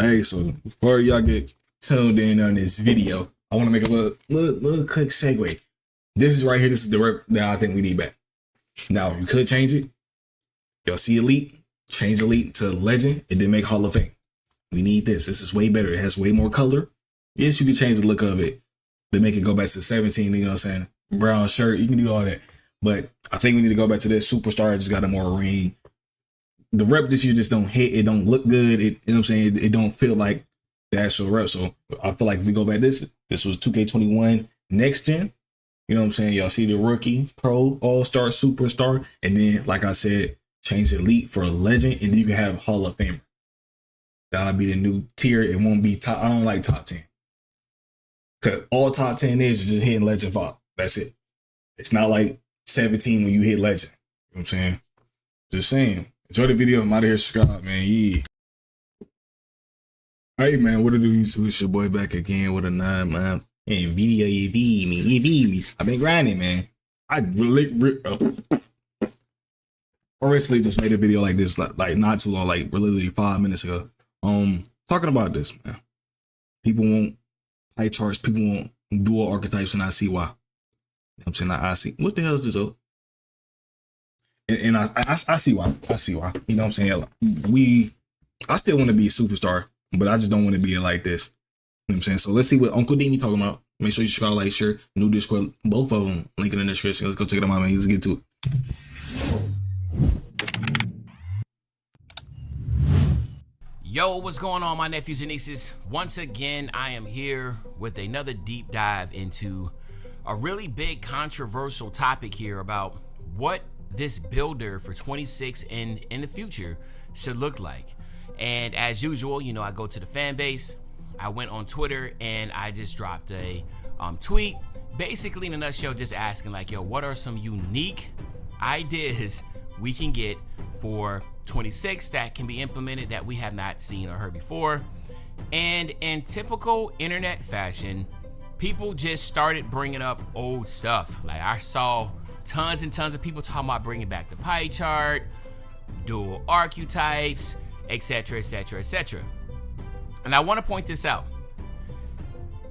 Hey, so before y'all get tuned in on this video, I want to make a little quick segue. This is right here. This is the rep that I think we need back. Now, you could change it. Y'all see Elite, change Elite to Legend, and then make Hall of Fame. We need this. This is way better. It has way more color. Yes, you can change the look of it to make it go back to 17, you know what I'm saying? Brown shirt, you can do all that. But I think we need to go back to this. Superstar just got a more ring. The rep this year just don't hit. It don't look good. You know what I'm saying? It don't feel like the actual rep. So I feel like if we go back this was 2K21 next gen. You know what I'm saying? Y'all see the rookie, pro, all-star, superstar. And then, like I said, change Elite for a Legend. And then you can have Hall of Famer. That'll be the new tier. It won't be top. I don't like top 10. Because all top 10 is just hitting Legend 5. That's it. It's not like 17 when you hit Legend. You know what I'm saying? Just saying. Enjoy the video. I'm out of here. Subscribe, man. Yeah. Hey, man. What it do, YouTube? It's your boy back again with a 9-month video. You beat me. I've been grinding, man. I recently just made a video like this, like not too long, like literally 5 minutes ago. Talking about this, man. People want pie charts. People want dual archetypes, and I see why. You know what I'm saying? I see. What the hell is this, though? And I see why. I see why. You know what I'm saying? I still want to be a superstar, but I just don't want to be like this. You know what I'm saying? So let's see what Uncle Dini talking about. Make sure you subscribe, like, share, new Discord, both of them, link in the description. Let's go check them out, man. Let's get to it. Yo, what's going on, my nephews and nieces? Once again, I am here with another deep dive into a really big controversial topic here about what this builder for 26 and in the future should look like. And as usual, you know, I go to the fan base. I went on Twitter and I just dropped a tweet, basically in a nutshell, just asking like, yo, what are some unique ideas we can get for 26 that can be implemented that we have not seen or heard before? And in typical internet fashion, people just started bringing up old stuff. Like I saw tons and tons of people talking about bringing back the pie chart, dual archetypes, etc., etc., etc. And I want to point this out.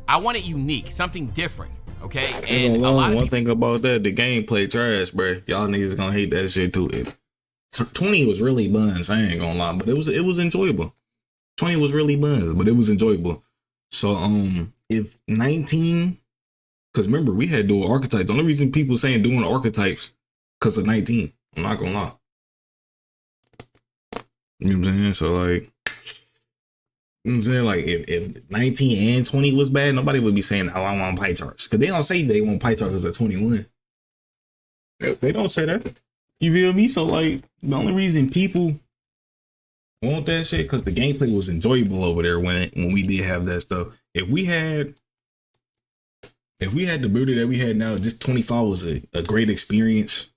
I want it unique, something different, okay? And a lot of one thing about that, the gameplay trash, bro. Y'all niggas gonna hate that shit too. 20 was really buns, I ain't gonna lie, but it was enjoyable. 20 was really buns, but it was enjoyable. So if 19, because remember we had dual archetypes. The only reason people saying dual archetypes because of 19. I'm not gonna lie. You know what I'm saying? So like, you know what I'm saying? Like if 19 and 20 was bad, nobody would be saying, oh, I want pie charts. Because they don't say they want pie charts at 21. They don't say that. You feel me? So like the only reason people want that shit because the gameplay was enjoyable over there when we did have that stuff. If we had the builder that we had now, just 25 was a great experience.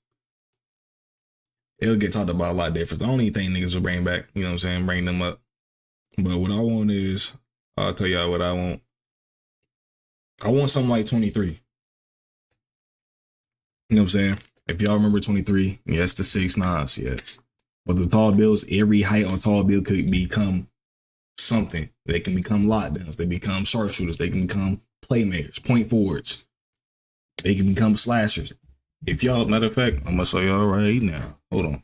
It'll get talked about a lot different. I don't even think niggas will bring back, you know what I'm saying, bring them up. But what I want is, I'll tell y'all what I want. I want something like 23. You know what I'm saying? If y'all remember 23, yes, the 6'9", yes. But the tall builds, every height on tall build could become something. They can become lockdowns. They become sharpshooters. They can become playmakers, point forwards. They can become slashers. If y'all, matter of fact, I'm gonna show y'all right now. Hold on.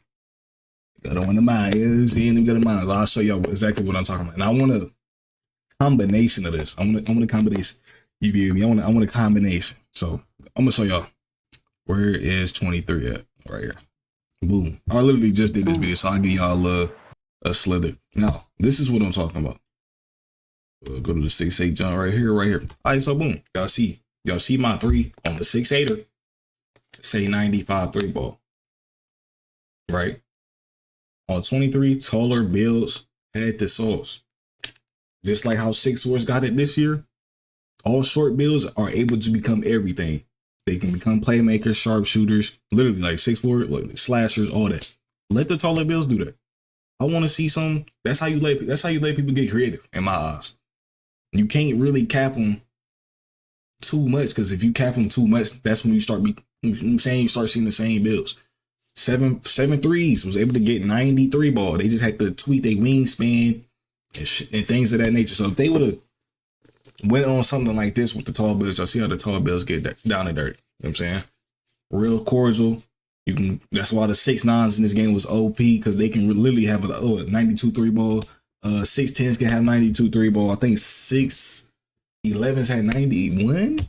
Got on the mind. You know what I'm saying? Got a mind. I'll show y'all exactly what I'm talking about. And I want a combination of this. I want a combination. You feel me? I want a combination. So I'm gonna show y'all. Where is 23 at? Right here. Boom. I literally just did this video, so I'll give y'all a slither. Now, this is what I'm talking about. Go to the 6'8" jump right here. All right, so boom. Y'all see my 3 on the 6'8"er. Say 95 3 ball. Right? On 23, taller builds had the sauce. Just like how 6'4s got it this year, all short builds are able to become everything. They can become playmakers, sharpshooters, literally like 6'4", like slashers, all that. Let the taller builds do that. I want to see some. That's how you let people get creative, in my eyes. You can't really cap them too much, because if you cap them too much, that's when you start you start seeing the same builds. 7'3s was able to get 93 ball. They just had to tweak their wingspan, and things of that nature. So if they would have went on something like this with the tall bills, y'all see how the tall bills get down and dirty. You know what I'm saying? Real cordial. You can. That's why the 6'9s in this game was OP, because they can literally have a 92 3 ball. 6'10s can have 92 3 ball. I think 6'11s had 91.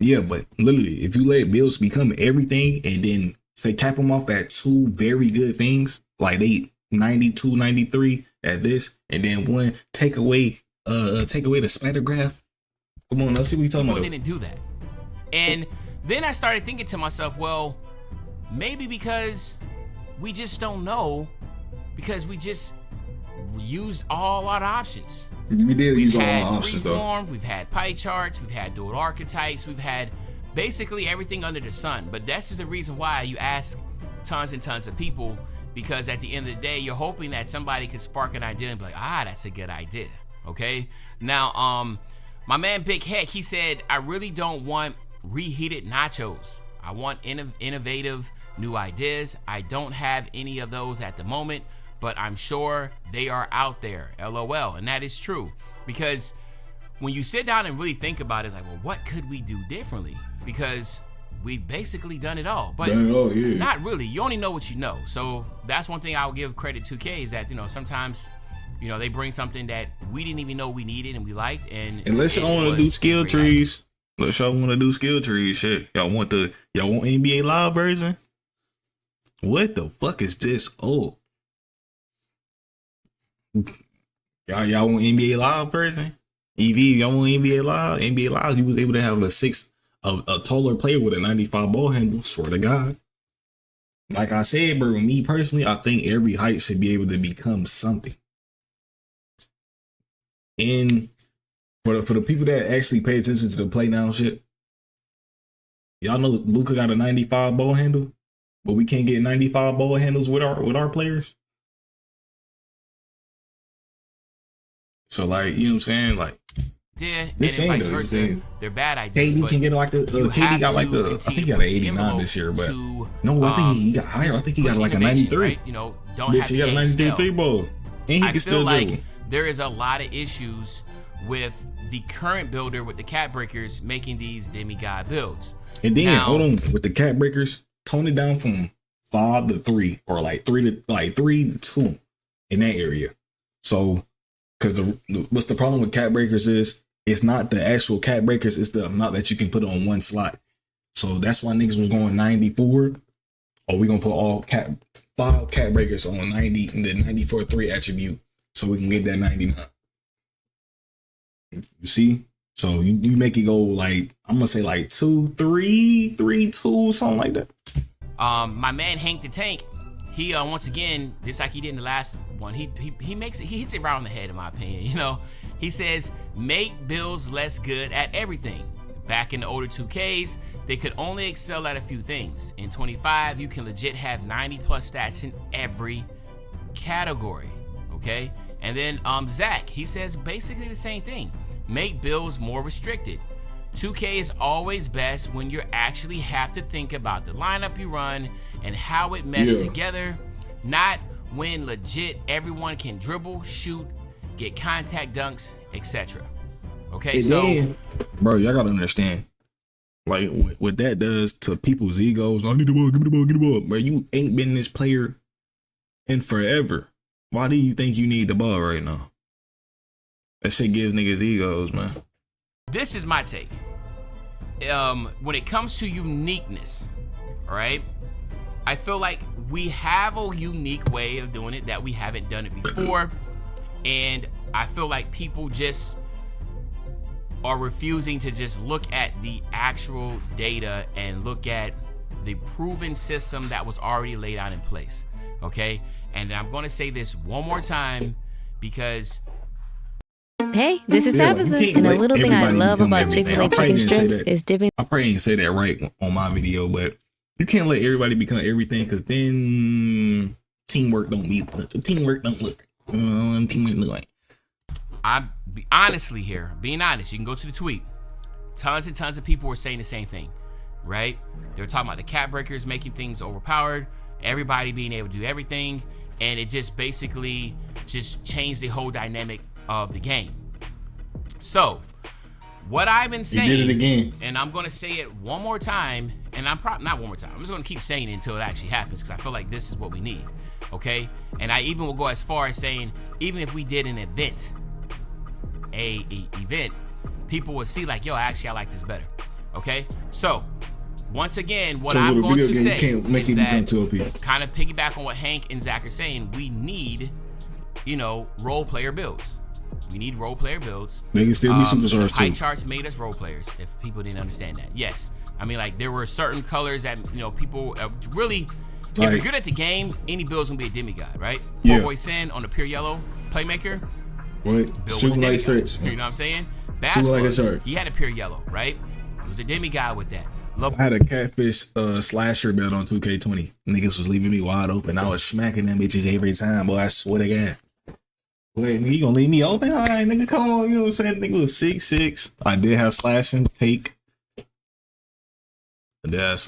Yeah, but literally, if you let bills become everything and then say cap them off at two very good things, like they 92, 93 at this, and then one take away the spatter graph. Come on, let's see what you talking about. Didn't do that, and then I started thinking to myself, well, maybe because we just don't know, because we just used all our options. We did use all our options, though. We've had pie charts, we've had dual archetypes, we've had basically everything under the sun. But that's just the reason why you ask tons and tons of people, because at the end of the day, you're hoping that somebody could spark an idea and be like, that's a good idea. Okay. Now, my man Big Heck, he said, I really don't want reheated nachos. I want innovative new ideas. I don't have any of those at the moment, but I'm sure they are out there. LOL. And that is true, because when you sit down and really think about it, it's like, well, what could we do differently? Because we've basically done it all, but not really. You only know what you know. So that's one thing I would give credit to K, is that, sometimes, they bring something that we didn't even know we needed and we liked. And unless y'all want to do skill trees, unless y'all want to do skill trees, shit. Y'all want NBA Live version? What the fuck is this? Oh, y'all want NBA Live version? EV, y'all want NBA Live? NBA Live, you was able to have a taller player with a 95 ball handle. Swear to God. Like I said, bro, me personally, I think every height should be able to become something. And for the people that actually pay attention to the play now shit, y'all know Luka got a 95 ball handle, but we can't get 95 ball handles with our players. So, like, you know what I'm saying? Like, and vice versa, they're bad ideas. KD can get like KD got like I think he got an 89 this year, but no, I think he got higher. I think he got like a 93. Right? Don't have to got a 93 3 ball, and he can still do. There is a lot of issues with the current builder with the cat breakers making these demigod builds. And then hold on, with the cat breakers, tone it down from 5 to 3, or like 3 to 2 in that area. So, because what's the problem with cat breakers is it's not the actual cat breakers, it's the amount that you can put on one slot. So that's why niggas was going 94. Or we gonna put 5 cat breakers on 90 and the 94 3 attribute, so we can get that 99. You see? So you make it go like, I'm gonna say like 2 3 3 2, something like that. My man Hank the Tank, he once again, just like he did in the last one, he hits it right on the head, in my opinion. He says, make builds less good at everything. Back in the older 2Ks, they could only excel at a few things. In 25, you can legit have 90 plus stats in every category. Okay? And then Zach, he says basically the same thing. Make builds more restricted. 2K is always best when you actually have to think about the lineup you run and how it meshes together, not when legit everyone can dribble, shoot, get contact dunks, etc. Okay, and so then, bro, y'all gotta understand, like what that does to people's egos. I need the ball, give me the ball, get the ball. Bro, you ain't been this player in forever. Why do you think you need the ball right now? That shit gives niggas egos, man. This is my take. When it comes to uniqueness, all right, I feel like we have a unique way of doing it that we haven't done it before. And I feel like people just are refusing to just look at the actual data and look at the proven system that was already laid out in place. Okay? And I'm going to say this one more time, because hey, this is Tabitha, and a little thing I love about Chick-fil-A chicken strips is dipping. I probably didn't say that right on my video, but you can't let everybody become everything, because then teamwork don't be, teamwork don't look. Teamwork look like. I'm honestly here, being honest, you can go to the tweet. Tons and tons of people were saying the same thing, right? They were talking about the cat breakers making things overpowered, everybody being able to do everything. and it just basically just changed the whole dynamic of the game. So what I've been saying, you did it again, and I'm gonna say it one more time, and I'm probably not one more time. I'm just gonna keep saying it until it actually happens, because I feel like this is what we need. Okay, and I even will go as far as saying, even if we did an event, event, people would see like, yo, actually I like this better. Okay, so once again, what I'm going to say is that, kind of piggyback on what Hank and Zach are saying, we need, role player builds. We need role player builds. They can still be superstars too. Pie charts made us role players, if people didn't understand that. Yes. I mean, like, there were certain colors that, people really, if you're good at the game, any build's gonna be a demigod, right? Yeah. Poor Boy Sin on the pure yellow playmaker. What? Shooting like skirts. You know what I'm saying? Basketball, he had a pure yellow, right? He was a demigod with that. I had a catfish slasher build on 2K20. Niggas was leaving me wide open. I was smacking them bitches every time, boy. I swear to God. Wait, you gonna leave me open? All right, nigga, come on. You know what I'm saying? Nigga was 6'6". I did have slash and take. It's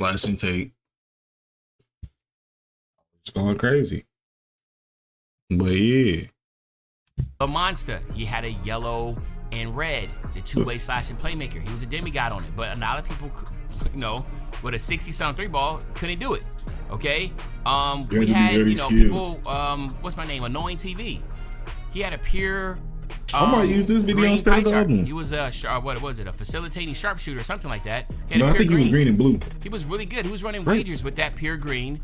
going crazy. But yeah. A monster. He had a yellow and red, the two-way slashing playmaker. He was a demigod on it, but a lot of people, with a 60-something 3-ball, couldn't do it. Okay, we had, people. What's my name? Annoying TV. He had a pure. I might use this video instead of the He was a what was it? A facilitating sharpshooter or something like that. No, I think he was green and blue. He was really good. He was running wagers with that pure green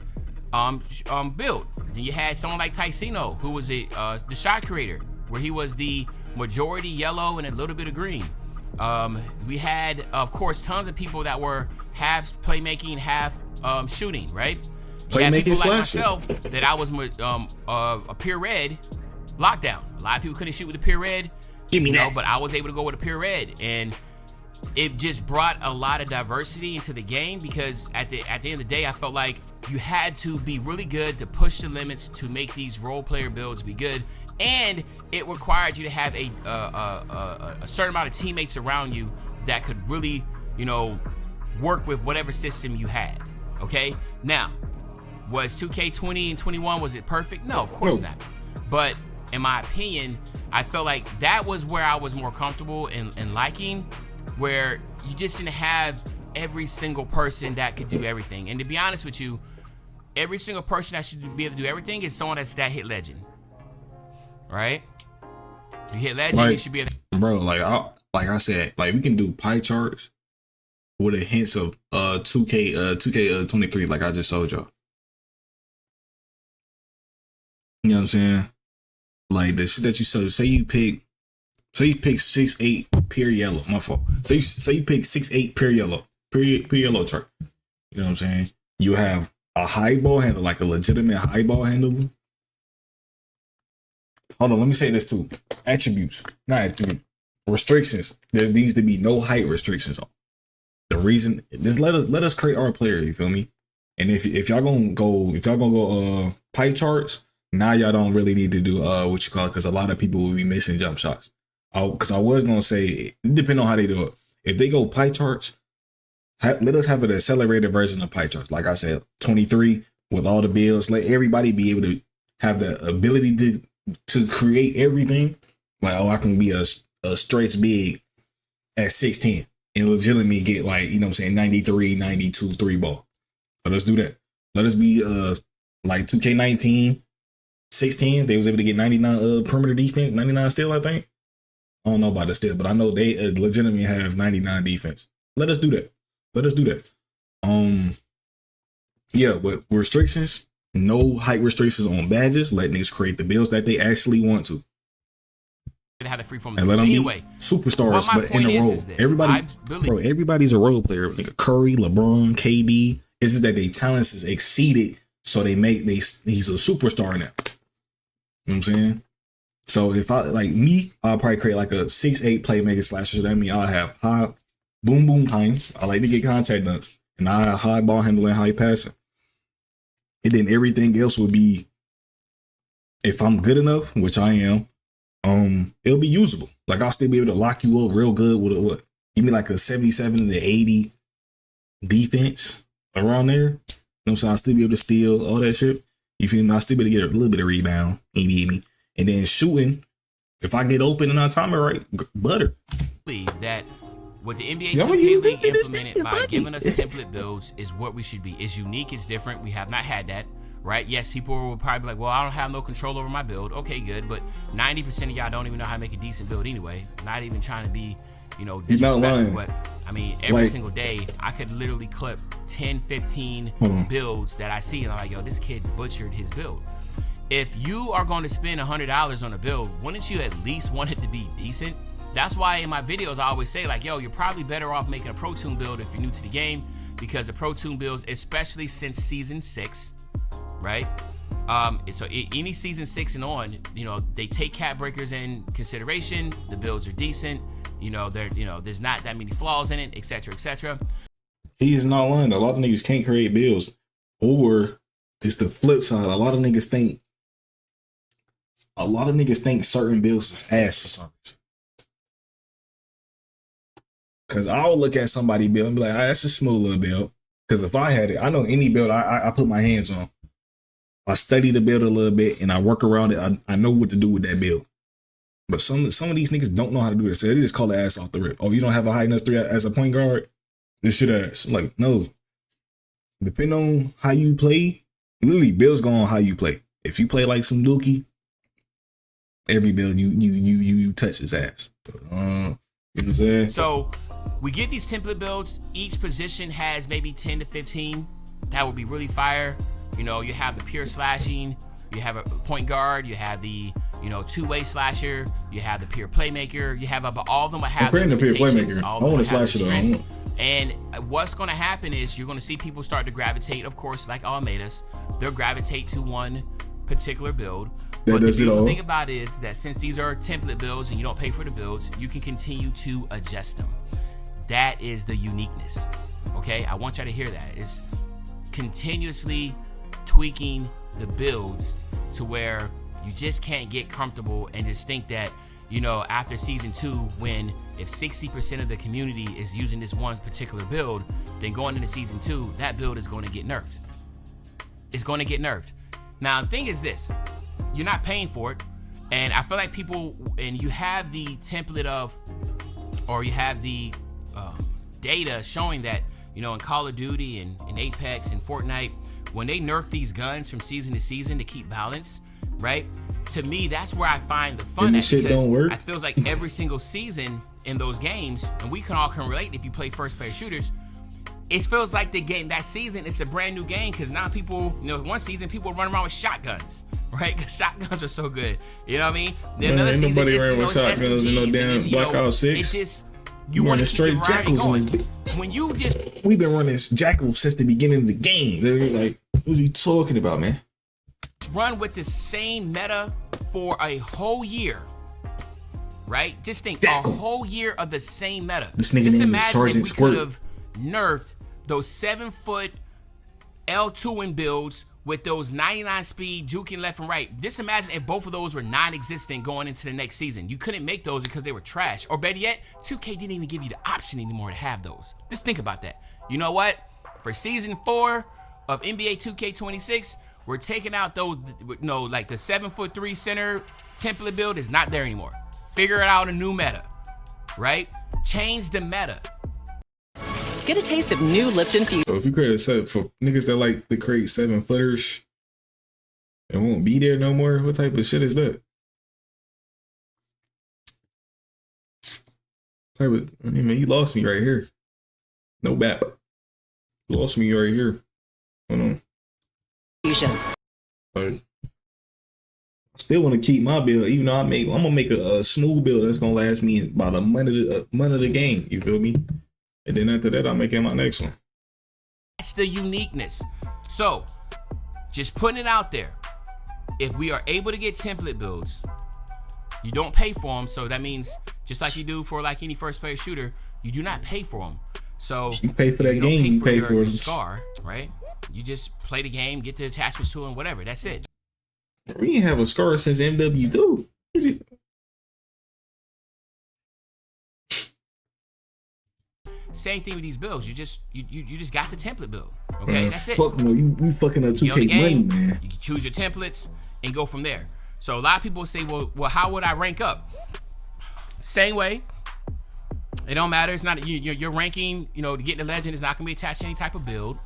build. Then you had someone like Ticino, who was the shot creator, where he was the majority yellow and a little bit of green. We had, of course, tons of people that were half playmaking, half shooting, right? You had people like myself that I was a pure red lockdown. A lot of people couldn't shoot with the pure red. Give me that. But I was able to go with a pure red, and it just brought a lot of diversity into the game, because at the end of the day, I felt like you had to be really good to push the limits to make these role player builds be good, and it required you to have a certain amount of teammates around you that could really, work with whatever system you had. Okay, now, was 2K20 and 21, was it perfect? No, of course not. But in my opinion, I felt like that was where I was more comfortable in liking, where you just didn't have every single person that could do everything. And to be honest with you, every single person that should be able to do everything is someone that hit legend, right? You hit legend, you should be able to. Bro, like I said, like, we can do pie charts with a hints of 2K23, like I just showed y'all. You know what I'm saying? Like the shit that you say you pick 6'8" pure yellow. My fault. Say you pick 6'8" pure yellow chart. You know what I'm saying? You have a high ball handle, like a legitimate high ball handle. Hold on, let me say this too. Attributes, not attributes. Restrictions. There needs to be no height restrictions on. The reason, just let us create our player. You feel me? And if y'all gonna go pie charts. Now y'all don't really need to do what you call it, because a lot of people will be missing jump shots. Because I was gonna say, it depends on how they do it. If they go pie charts, let us have an accelerated version of pie charts. Like I said, 23 with all the builds. Let everybody be able to have the ability to create everything. Like, I can be a stretch big at 6'10" and legitimately get, like, 93, 92 3-ball. So let's do that. Let us be like 2K19. 16s, they was able to get 99 perimeter defense, 99 still, I think. I don't know about the still, but I know they legitimately have 99 defense. Let us do that. Yeah, with restrictions, no height restrictions on badges. Let niggas create the builds that they actually want to. Have the free form, and let them be superstars, but in a role. Everybody's a role player. Nigga, Curry, LeBron, KD. It's just that their talents is exceeded, so he's a superstar now. You know what I'm saying? So if I'll probably create like a 6'8" playmaker slasher. So that means I'll have high boom time. I like to get contact dunks, and I have high ball handling, high passing. And then everything else will be, if I'm good enough, which I am, it'll be usable. Like, I'll still be able to lock you up real good with what? Give me like a 77 to 80 defense around there. You know what I'm saying? I'll still be able to steal all that shit. You feel me? I still better get a little bit of rebound. Ain't hit me. And then shooting, if I get open and I time it right, butter. Believe that what the NBA 2K League implemented by giving us template builds is what we should be. It's unique, it's different. We have not had that, right? Yes, people will probably be like, well, I don't have no control over my build. Okay, good. But 90% of y'all don't even know how to make a decent build anyway. Not even trying to be, you know, disrespectful. But I mean, every single day, I could literally clip 10, 15 builds that I see, and I'm like, yo, this kid butchered his build. If you are going to spend $100 on a build, wouldn't you at least want it to be decent? That's why in my videos, I always say like, yo, you're probably better off making a Pro Toon build if you're new to the game, because the Pro Toon builds, especially since season 6, right? So any season 6 and on, you know, they take cap breakers in consideration. The builds are decent. You know, there's not that many flaws in it, etc., etc. He is not lying. A lot of niggas can't create builds, or it's the flip side. A lot of niggas think certain builds is ass for some reason. Cause I'll look at somebody build and be like, that's a smooth little build. Cause if I had it, I know any build I put my hands on. I study the build a little bit and I work around it. I know what to do with that build. But some of these niggas don't know how to do this. So they just call the ass off the rip. Oh, you don't have a high enough 3 as a point guard? This shit ass. I'm like, no. Depending on how you play, literally builds go on how you play. If you play like some Dookie, every build you touch his ass. You know what I'm saying? So we get these template builds. Each position has maybe 10 to 15. That would be really fire. You know, you have the pure slashing, you have a point guard, you have the, you know, two-way slasher, you have the pure playmaker, you have all of them will have the pure playmaker. I want to slash it on. And what's going to happen is you're going to see people start to gravitate, of course, like Almeida's. They'll gravitate to one particular build. But the beautiful thing about it is that since these are template builds and you don't pay for the builds, you can continue to adjust them. That is the uniqueness. Okay, I want y'all to hear that. It's continuously tweaking the builds to where you just can't get comfortable and just think that, you know, after season 2, when if 60% of the community is using this one particular build, then going into season 2, that build is going to get nerfed. It's going to get nerfed. Now, the thing is this, you're not paying for it. And I feel like people, and you have the template of, or you have the data showing that, you know, in Call of Duty and in Apex and Fortnite, when they nerf these guns from season to season to keep balance, right? To me, that's where I find the fun at, because I feels like every single season in those games, and we can all relate if you play first player shooters, it feels like the game, that season, it's a brand new game, because now people, you know, one season people run around with shotguns, right? Because shotguns are so good. You know what I mean? Then another season, nobody ran with shotguns in no damn Black Ops 6. It's just, you want to straight jackals in this. When you just, we've been running jackals since the beginning of the game. They're like, what are you talking about, man? Run with the same meta for a whole year, right? Just think, a whole year of the same meta. This nigga just name is Sergeant if we could have nerfed those 7-foot L2 builds with those 99 speed juking left and right. Just imagine if both of those were non-existent going into the next season. You couldn't make those because they were trash. Or better yet, 2K didn't even give you the option anymore to have those. Just think about that. You know what? For season 4 of NBA 2K26, we're taking out those, no, like the 7'3" center template build is not there anymore. Figure out a new meta, right? Change the meta. Get a taste of new Lipton Fusion. So if you create a set for niggas that like to create 7-footers and won't be there no more, what type of shit is that? I mean, you lost me right here. No bap. You lost me right here. Hold on. Fusions. I still want to keep my build, even though I'm gonna make a smooth build that's gonna last me about a month of the game. You feel me? And then after that, I'm making my next one. That's the uniqueness. So, just putting it out there. If we are able to get template builds, you don't pay for them. So that means, just like you do for like any first player shooter, you do not pay for them. So you pay for that game, you pay for your scar, right? You just play the game, get the attachments to it, and whatever. That's it. We ain't have a scar since MW2. Same thing with these builds. You just got the template build. Okay, that's fuck it. No, you fucking up 2K money, man. You can choose your templates and go from there. So a lot of people say, well, how would I rank up? Same way. It don't matter. It's not your ranking. To get the legend is not gonna be attached to any type of build.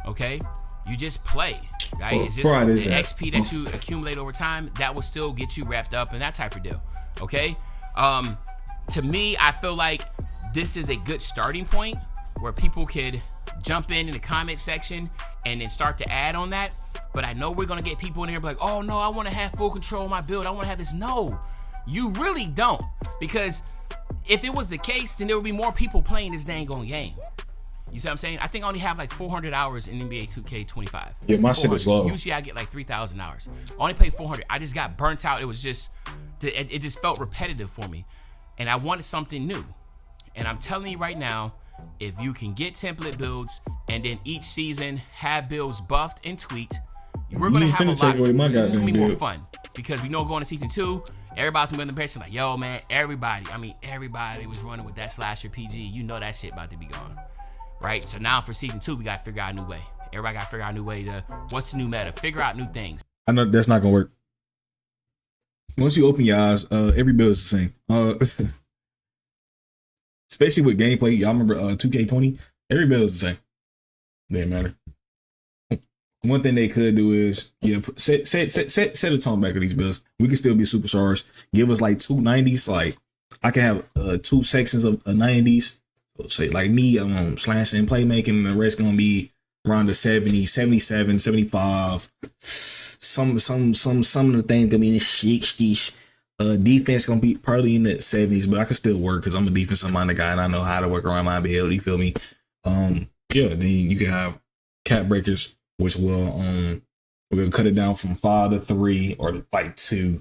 Okay, you just play. Right? It's just the XP that you accumulate over time that will still get you wrapped up in that type of deal. Okay. To me, I feel like this is a good starting point where people could jump in the comment section and then start to add on that. But I know we're gonna get people in here like, oh no, I want to have full control of my build. I want to have this. No, you really don't, because if it was the case, then there would be more people playing this dang on game. You see what I'm saying? I think I only have like 400 hours in NBA 2K25. Yeah, my shit is low. Usually I get like 3,000 hours. I only played 400. I just got burnt out. It was just, it just felt repetitive for me. And I wanted something new. And I'm telling you right now, if you can get template builds and then each season have builds buffed and tweaked, we're going to have a lot. It's going to be more fun, because we know going to season 2, everybody's going to be in the pressure like, yo, man, everybody was running with that slasher PG. You know that shit about to be gone. Right? So now for season 2, we got to figure out a new way. Everybody got to figure out a new way to, what's the new meta? Figure out new things. I know that's not going to work. Once you open your eyes, every build is the same. Especially with gameplay. Y'all remember 2K20? Every build is the same. Doesn't matter. One thing they could do is, set a tone back with these builds. We can still be superstars. Give us like 2 90s. Like, I can have 2 sections of 90s. So say like me, I'm on slashing, playmaking, and the rest gonna be around the 70, 77, 75. Some of the things gonna be in the 60s. Defense gonna be probably in the 70s, but I can still work because I'm a defensive minded guy and I know how to work around my build. You feel me? Then you can have cap breakers, which will we'll cut it down from 5 to 3 or like 2. You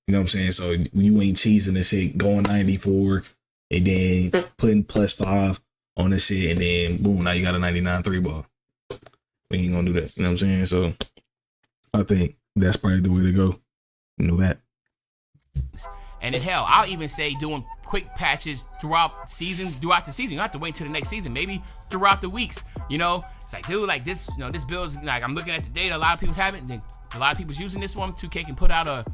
know what I'm saying? So you ain't cheesing this shit, going 94 and then putting +5 on this shit, and then boom, now you got a 99 3 ball. We ain't gonna do that. You know what I'm saying? So I think that's probably the way to go. You know that. And in hell, I'll even say doing quick patches throughout the season. You don't have to wait until the next season. Maybe throughout the weeks. It's like, dude, like this, this build's like, I'm looking at the data. A lot of people have it. And then a lot of people's using this one. 2K can put out a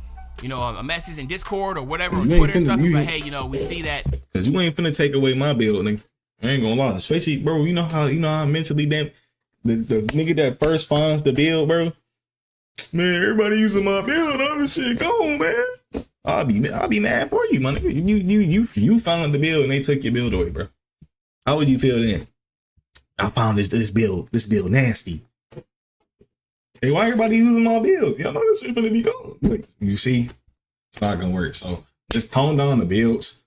message in Discord or whatever on Twitter and stuff. But hey, we see that. Cause you ain't finna take away my build, nigga. I ain't gonna lie. Especially, bro, you know how mentally damn the nigga that first finds the build, bro. Man, everybody using my build. All this shit gone, man. I'll be mad for you, man. You found the build and they took your build away, bro. How would you feel then? I found this build nasty. Hey, why everybody using my build? Y'all know this shit finna be gone. Like, you see, it's not gonna work. So just tone down the builds.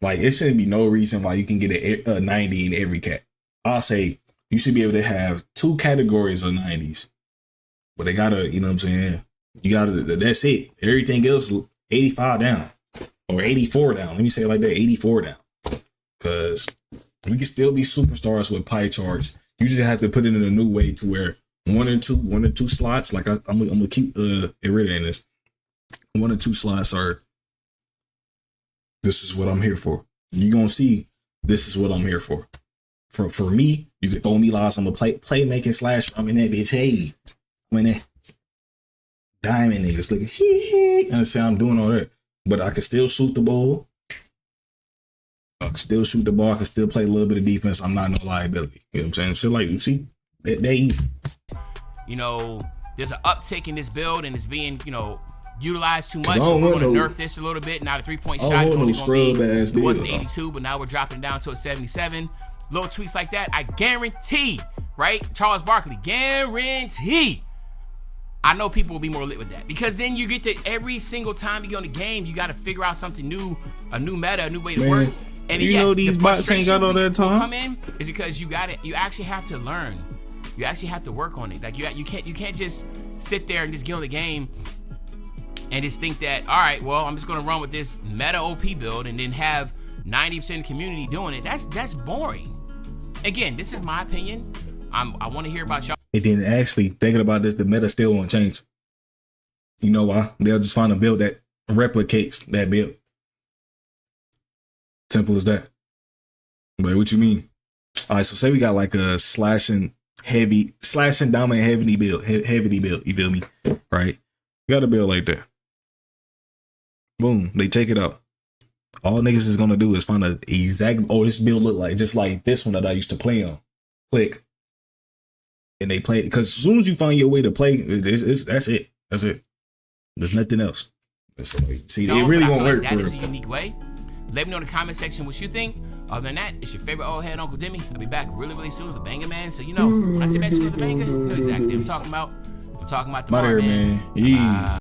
Like, it shouldn't be no reason why you can get a 90 in every cat. I'll say you should be able to have 2 categories of 90s. But they gotta, you know what I'm saying? You gotta, that's it. Everything else, 85 down. Or 84 down. Let me say it like that, 84 down. Because we can still be superstars with pie charts. You just have to put it in a new way to where one or two slots, like I'm gonna keep it written in this. 1 or 2 slots are, this is what I'm here for. You're gonna see this is what I'm here for. For me, you can throw me lots. I'm a playmaking slash. I'm in that bitch. Hey, I'm in that diamond niggas. Like, hee. And say I'm doing all that, but I can still shoot the ball. I can still shoot the ball. I can still play a little bit of defense. I'm not no liability. You know what I'm saying? So like, you see, that easy. There's an uptick in this build and it's being, utilized too much. So we're going to nerf this a little bit. Now the 3-point shot is only going to be, it wasn't 82, but now we're dropping it down to a 77. Little tweaks like that, I guarantee, right? Charles Barkley, guarantee. I know people will be more lit with that, because then you get to every single time you go in the game, you got to figure out something new, a new meta, a new way to work. And yes, these bots ain't got all that time. Come in is because you actually have to learn. You actually have to work on it. Like you can't just sit there and just get on the game and just think that, all right, well, I'm just gonna run with this meta OP build and then have 90% of the community doing it. That's boring. Again, this is my opinion. I want to hear about y'all. And then actually thinking about this, the meta still won't change. You know why? They'll just find a build that replicates that build. Simple as that. But what you mean? All right, so say we got like a slashing dominant heavy build. You feel me? Right? You got a build like that. Boom, they check it out. All niggas is gonna do is find an exact. Oh, this build look like just like this one that I used to play on. Click, and they play it because as soon as you find your way to play, that's it. That's it. There's nothing else. See, it really won't work. That is a unique way. Let me know in the comment section what you think. Other than that, it's your favorite old head Uncle Demi. I'll be back really, really soon with a banger, man. So you know, when I say back soon with a banger, you know exactly what I'm talking about. I'm talking about the man.